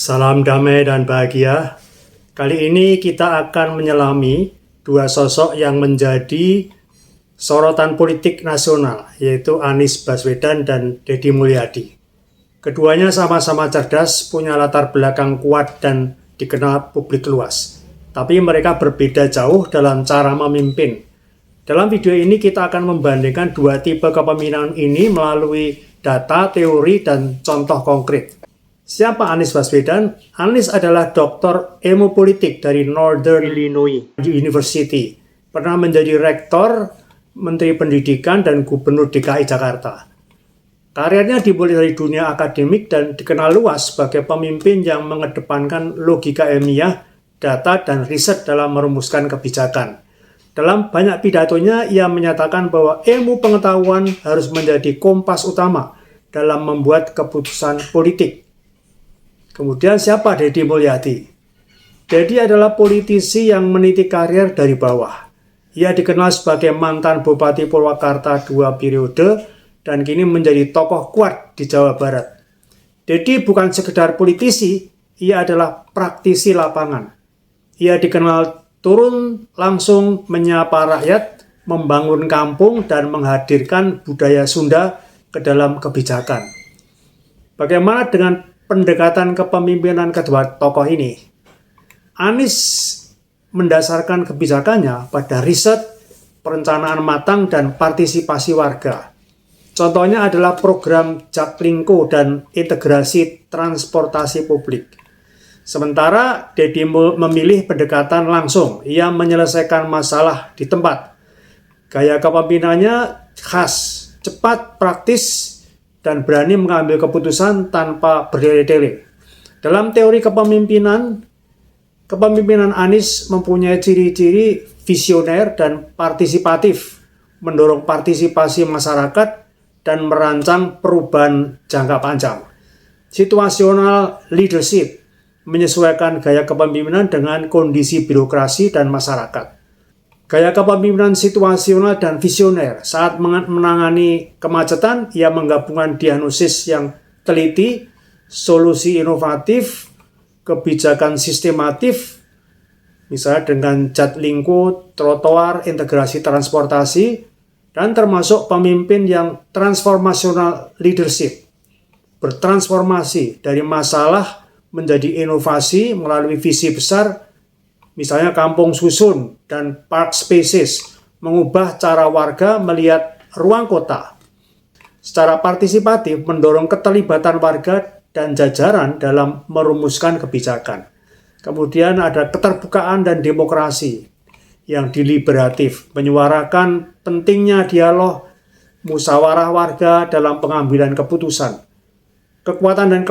Salam damai dan bahagia. Kali ini kita akan menyelami dua sosok yang menjadi sorotan politik nasional, yaitu Anies Baswedan dan Deddy Mulyadi. Keduanya sama-sama cerdas, punya latar belakang kuat dan dikenal publik luas. Tapi mereka berbeda jauh dalam cara memimpin. Dalam video ini kita akan membandingkan dua tipe kepemimpinan ini melalui data, teori, dan contoh konkret. Siapa Anies Baswedan? Anies adalah doktor ilmu politik dari Northern Illinois University. Pernah menjadi rektor, menteri pendidikan, dan gubernur DKI Jakarta. Karirnya dimulai dari dunia akademik dan dikenal luas sebagai pemimpin yang mengedepankan logika ilmiah, data, dan riset dalam merumuskan kebijakan. Dalam banyak pidatonya, ia menyatakan bahwa ilmu pengetahuan harus menjadi kompas utama dalam membuat keputusan politik. Kemudian siapa Deddy Mulyadi? Deddy adalah politisi yang meniti karir dari bawah. Ia dikenal sebagai mantan Bupati Purwakarta 2 periode dan kini menjadi tokoh kuat di Jawa Barat. Deddy bukan sekedar politisi, ia adalah praktisi lapangan. Ia dikenal turun langsung menyapa rakyat, membangun kampung, dan menghadirkan budaya Sunda ke dalam kebijakan. Bagaimana dengan pendekatan kepemimpinan kedua tokoh ini? Anies mendasarkan kebijakannya pada riset, perencanaan matang, dan partisipasi warga. Contohnya adalah program Jaklingko dan integrasi transportasi publik. Sementara Deddy memilih pendekatan langsung, ia menyelesaikan masalah di tempat. Gaya kepemimpinannya khas, cepat, praktis, dan berani mengambil keputusan tanpa bertele-tele. Dalam teori kepemimpinan Anies mempunyai ciri-ciri visioner dan partisipatif, mendorong partisipasi masyarakat, dan merancang perubahan jangka panjang. Situational leadership, menyesuaikan gaya kepemimpinan dengan kondisi birokrasi dan masyarakat. Gaya kepemimpinan situasional dan visioner. Saat menangani kemacetan, ia menggabungkan diagnosis yang teliti, solusi inovatif, kebijakan sistematif, misalnya dengan Jaklingko, trotoar, integrasi transportasi, dan termasuk pemimpin yang transformational leadership, bertransformasi dari masalah menjadi inovasi melalui visi besar, misalnya kampung susun dan park spaces, mengubah cara warga melihat ruang kota. Secara partisipatif mendorong keterlibatan warga dan jajaran dalam merumuskan kebijakan. Kemudian ada keterbukaan dan demokrasi yang deliberatif, menyuarakan pentingnya dialog, musyawarah warga dalam pengambilan keputusan. Kekuatannya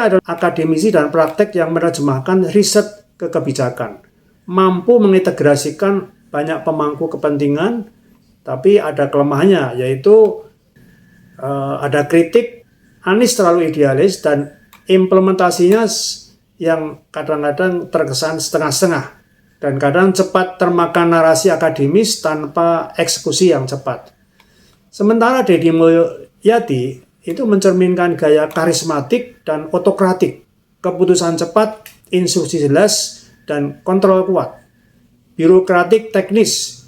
adalah akademisi dan praktek yang menerjemahkan riset ke kebijakan. Mampu mengintegrasikan banyak pemangku kepentingan, tapi ada kelemahannya, yaitu ada kritik Anies terlalu idealis dan implementasinya yang kadang-kadang terkesan setengah-setengah dan kadang cepat termakan narasi akademis tanpa eksekusi yang cepat. Sementara Deddy Mulyadi itu mencerminkan gaya karismatik dan otokratik, keputusan cepat, instruksi jelas, dan kontrol kuat. Birokratik teknis,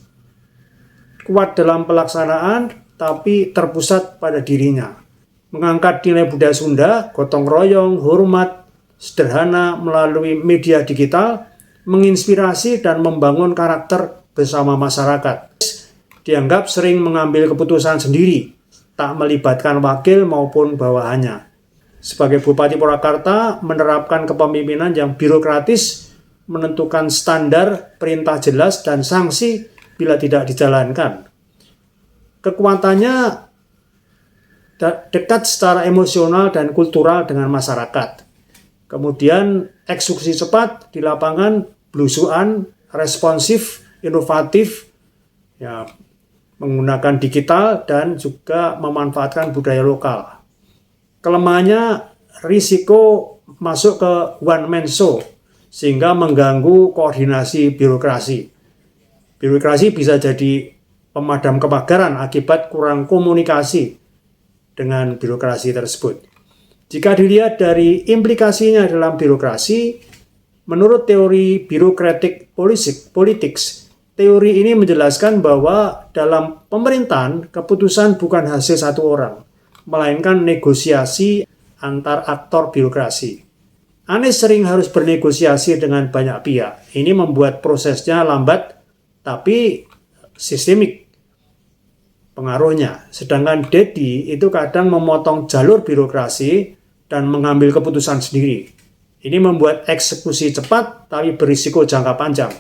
kuat dalam pelaksanaan, tapi terpusat pada dirinya. Mengangkat nilai budaya Sunda, gotong royong, hormat, sederhana melalui media digital, menginspirasi dan membangun karakter bersama masyarakat. Dianggap sering mengambil keputusan sendiri, tak melibatkan wakil maupun bawahannya. Sebagai Bupati Purwakarta, menerapkan kepemimpinan yang birokratis, menentukan standar, perintah jelas, dan sanksi bila tidak dijalankan. Kekuatannya dekat secara emosional dan kultural dengan masyarakat. Kemudian eksekusi cepat di lapangan, belusuan, responsif, inovatif, ya, menggunakan digital dan juga memanfaatkan budaya lokal. Kelemahannya risiko masuk ke one man show sehingga mengganggu koordinasi birokrasi. Birokrasi bisa jadi pemadam kebakaran akibat kurang komunikasi dengan birokrasi tersebut. Jika dilihat dari implikasinya dalam birokrasi, menurut teori bureaucratic politics, teori ini menjelaskan bahwa dalam pemerintahan, keputusan bukan hasil satu orang, melainkan negosiasi antar aktor birokrasi. Anies sering harus bernegosiasi dengan banyak pihak. Ini membuat prosesnya lambat, tapi sistemik pengaruhnya. Sedangkan Dedi itu kadang memotong jalur birokrasi dan mengambil keputusan sendiri. Ini membuat eksekusi cepat, tapi berisiko jangka panjang.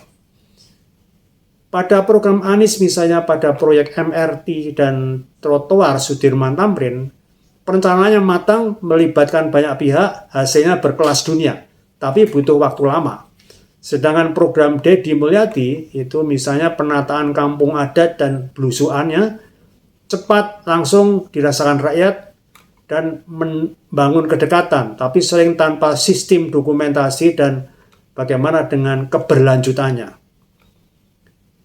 Pada program Anies, misalnya pada proyek MRT dan trotoar Sudirman Tamrin, perencanaannya matang, melibatkan banyak pihak, hasilnya berkelas dunia, tapi butuh waktu lama. Sedangkan program Dedi Mulyadi, itu misalnya penataan kampung adat dan belusuannya, cepat, langsung dirasakan rakyat, dan membangun kedekatan, tapi sering tanpa sistem dokumentasi dan bagaimana dengan keberlanjutannya.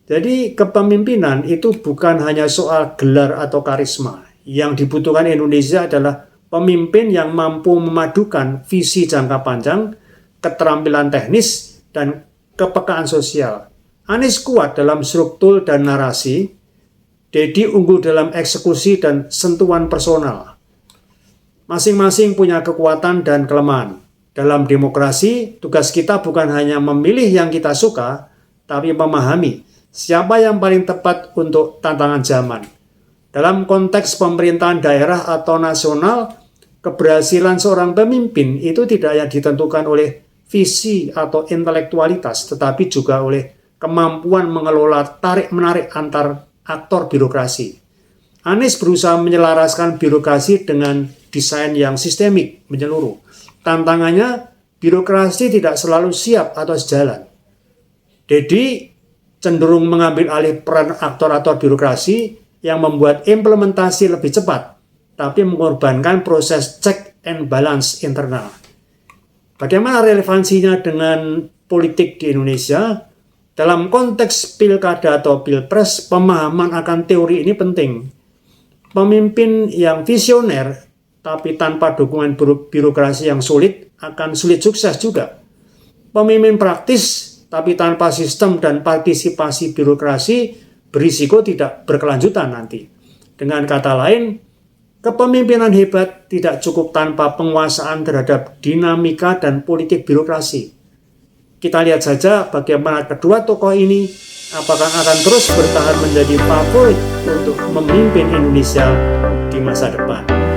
Jadi kepemimpinan itu bukan hanya soal gelar atau karisma. Yang dibutuhkan Indonesia adalah pemimpin yang mampu memadukan visi jangka panjang, keterampilan teknis, dan kepekaan sosial. Anies kuat dalam struktur dan narasi, Dedi unggul dalam eksekusi dan sentuhan personal. Masing-masing punya kekuatan dan kelemahan. Dalam demokrasi, tugas kita bukan hanya memilih yang kita suka, tapi memahami siapa yang paling tepat untuk tantangan zaman. Dalam konteks pemerintahan daerah atau nasional, keberhasilan seorang pemimpin itu tidak hanya ditentukan oleh visi atau intelektualitas, tetapi juga oleh kemampuan mengelola tarik-menarik antar aktor birokrasi. Anies berusaha menyelaraskan birokrasi dengan desain yang sistemik, menyeluruh. Tantangannya, birokrasi tidak selalu siap atau sejalan. Dedi cenderung mengambil alih peran aktor-aktor birokrasi yang membuat implementasi lebih cepat, tapi mengorbankan proses check and balance internal. Bagaimana relevansinya dengan politik di Indonesia? Dalam konteks pilkada atau pilpres, pemahaman akan teori ini penting. Pemimpin yang visioner, tapi tanpa dukungan birokrasi yang sulit, akan sulit sukses juga. Pemimpin praktis, tapi tanpa sistem dan partisipasi birokrasi, berisiko tidak berkelanjutan nanti. Dengan kata lain, kepemimpinan hebat tidak cukup tanpa penguasaan terhadap dinamika dan politik birokrasi. Kita lihat saja bagaimana kedua tokoh ini apakah akan terus bertahan menjadi favorit untuk memimpin Indonesia di masa depan.